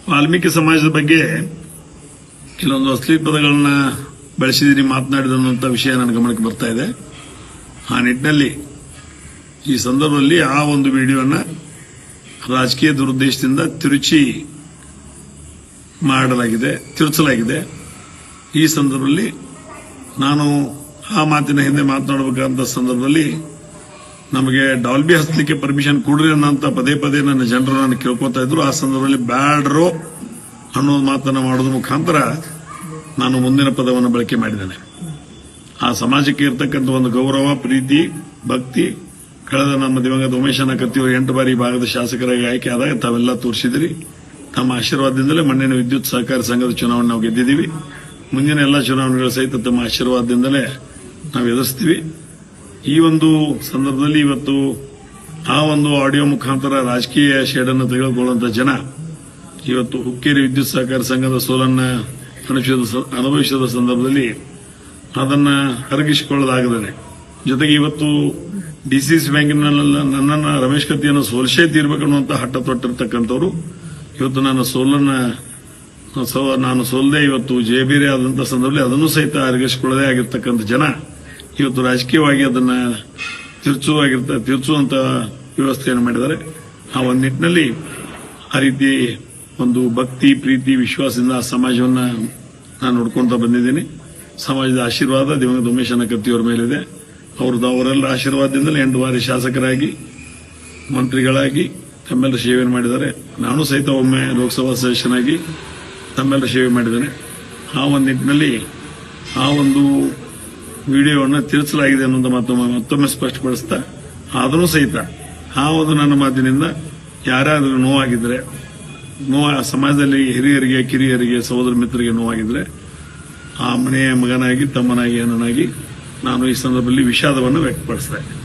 ವಾಲ್ಮೀಕಿ ಸಮಾಜದ ಬಗ್ಗೆ ಕೆಲವೊಂದು ಅಶ್ಲೀಲ ಪದಗಳನ್ನ ಬಳಸಿದಿರಿ ಮಾತನಾಡಿದಂತ ವಿಷಯ ನನ್ನ ಗಮನಕ್ಕೆ ಬರ್ತಾ ಇದೆ. ಆ ನಿಟ್ಟಿನಲ್ಲಿ ಈ ಸಂದರ್ಭದಲ್ಲಿ ಆ ಒಂದು ವಿಡಿಯೋನ ರಾಜಕೀಯ ದುರುದ್ದೇಶದಿಂದ ತಿರುಚಲಾಗಿದೆ. ಈ ಸಂದರ್ಭದಲ್ಲಿ ನಾನು ಆ ಮಾತಿನ ಹಿಂದೆ ಮಾತನಾಡಬೇಕಂತ ಸಂದರ್ಭದಲ್ಲಿ ನಮಗೆ ಡಾಲ್ಬಿ ಹಚ್ಚಲಿಕ್ಕೆ ಪರ್ಮಿಷನ್ ಕೊಡ್ರಿ ಅನ್ನೋಂತ ಪದೇ ಪದೇ ನನ್ನ ಜನರು ನಾನು ಕೇಳ್ಕೊತಾ ಇದ್ರು. ಆ ಸಂದರ್ಭದಲ್ಲಿ ಬ್ಯಾಡ್ರೋ ಅನ್ನೋ ಮಾತನ್ನ ಮಾಡೋದ್ರ ಮುಖಾಂತರ ನಾನು ಮುಂದಿನ ಪದವನ್ನು ಬಳಕೆ ಮಾಡಿದ್ದೇನೆ. ಆ ಸಮಾಜಕ್ಕೆ ಇರತಕ್ಕಂಥ ಒಂದು ಗೌರವ, ಪ್ರೀತಿ, ಭಕ್ತಿ ಕಳೆದ ನಮ್ಮ ದಿವಂಗತ ಉಮೇಶನ ಕತ್ತಿಯವರು 8 ಬಾರಿ ಭಾಗದ ಶಾಸಕರಾಗಿ ಆಯ್ಕೆ ಆದಾಗ ತಾವೆಲ್ಲ ತೋರಿಸಿದಿರಿ. ತಮ್ಮ ಆಶೀರ್ವಾದದಿಂದಲೇ ಮಣ್ಣಿನ ವಿದ್ಯುತ್ ಸಹಕಾರಿ ಸಂಘದ ಚುನಾವಣೆ ನಾವು ಗೆದ್ದಿದ್ದೀವಿ. ಮುಂದಿನ ಎಲ್ಲ ಚುನಾವಣೆಗಳ ಸಹಿತ ತಮ್ಮ ಆಶೀರ್ವಾದದಿಂದಲೇ ನಾವು ಎದುರಿಸ್ತೀವಿ. ಈ ಒಂದು ಸಂದರ್ಭದಲ್ಲಿ ಇವತ್ತು ಆ ಒಂದು ಆಡಿಯೋ ಮುಖಾಂತರ ರಾಜಕೀಯ ಶೇಡನ್ನು ತೆಗೆದುಕೊಳ್ಳುವಂತ ಜನ ಇವತ್ತು ಹುಕ್ಕೇರಿ ವಿದ್ಯುತ್ ಸಹಕಾರಿ ಸಂಘದ ಸೋಲನ್ನ ಅನುಭವಿಸಿದ ಸಂದರ್ಭದಲ್ಲಿ ಅದನ್ನ ಅರಗಿಸಿಕೊಳ್ಳಲಾಗದೆ, ಜೊತೆಗೆ ಇವತ್ತು ಡಿಸಿಸಿ ಬ್ಯಾಂಕಿನಲ್ಲಿ ನನ್ನನ್ನು ರಮೇಶ್ ಕತ್ತಿಯನ್ನು ಸೋಲಿಸೇ ತೀರ್ಬೇಕನ್ನುವಂತ ಹಠ ತೊಟ್ಟಿರ್ತಕ್ಕಂಥವ್ರು ಇವತ್ತು ನಾನು ಸೋಲದೆ ಇವತ್ತು ಜಯಬೇರೆ ಆದಂತಹ ಸಂದರ್ಭದಲ್ಲಿ ಅದನ್ನು ಸಹಿತ ಅರಗಿಸಿಕೊಳ್ಳದೆ ಆಗಿರ್ತಕ್ಕಂಥ ಜನ ಇವತ್ತು ರಾಜಕೀಯವಾಗಿ ಅದನ್ನ ತಿರ್ಚುವಂತ ವ್ಯವಸ್ಥೆಯನ್ನು ಮಾಡಿದ್ದಾರೆ. ಆ ಒಂದು ನಿಟ್ಟಿನಲ್ಲಿ ಆ ರೀತಿ ಒಂದು ಭಕ್ತಿ, ಪ್ರೀತಿ, ವಿಶ್ವಾಸದಿಂದ ಆ ಸಮಾಜವನ್ನ ನಾನು ನೋಡ್ಕೊಂತ ಬಂದಿದ್ದೀನಿ. ಸಮಾಜದ ಆಶೀರ್ವಾದ ದಿವಂಗತ ಉಮೇಶನ ಕತ್ತಿಯವರ ಮೇಲಿದೆ. ಅವರೆಲ್ಲ ಆಶೀರ್ವಾದದಿಂದಲೇ 8 ಬಾರಿ ಶಾಸಕರಾಗಿ, ಮಂತ್ರಿಗಳಾಗಿ ತಮ್ಮೆಲ್ಲರ ಸೇವೆಯನ್ನು ಮಾಡಿದ್ದಾರೆ. ನಾನು ಸಹಿತ ಒಮ್ಮೆ ಲೋಕಸಭಾ ಸದಸ್ಯನಾಗಿ ತಮ್ಮೆಲ್ಲರ ಸೇವೆ ಮಾಡಿದ್ದೇನೆ. ಆ ಒಂದು ನಿಟ್ಟಿನಲ್ಲಿ ಆ ಒಂದು ವಿಡಿಯೋವನ್ನು ತಿರುಚಲಾಗಿದೆ ಅನ್ನೋದು ಮತ್ತೊಮ್ಮೆ ಸ್ಪಷ್ಟಪಡಿಸ್ತಾ, ಆದರೂ ಸಹಿತ ಆ ಒಂದು ನನ್ನ ಮಾತಿನಿಂದ ಯಾರಾದರೂ ನೋವಾಗಿದ್ರೆ, ಸಮಾಜದಲ್ಲಿ ಹಿರಿಯರಿಗೆ, ಕಿರಿಯರಿಗೆ, ಸಹೋದರ ಮಿತ್ರರಿಗೆ ನೋವಾಗಿದ್ರೆ ಆ ಮನೆಯ ಮಗನಾಗಿ, ತಮ್ಮನಾಗಿ, ಅಣ್ಣನಾಗಿ ನಾನು ಈ ಸಂದರ್ಭದಲ್ಲಿ ವಿಷಾದವನ್ನು ವ್ಯಕ್ತಪಡಿಸಿದೆ.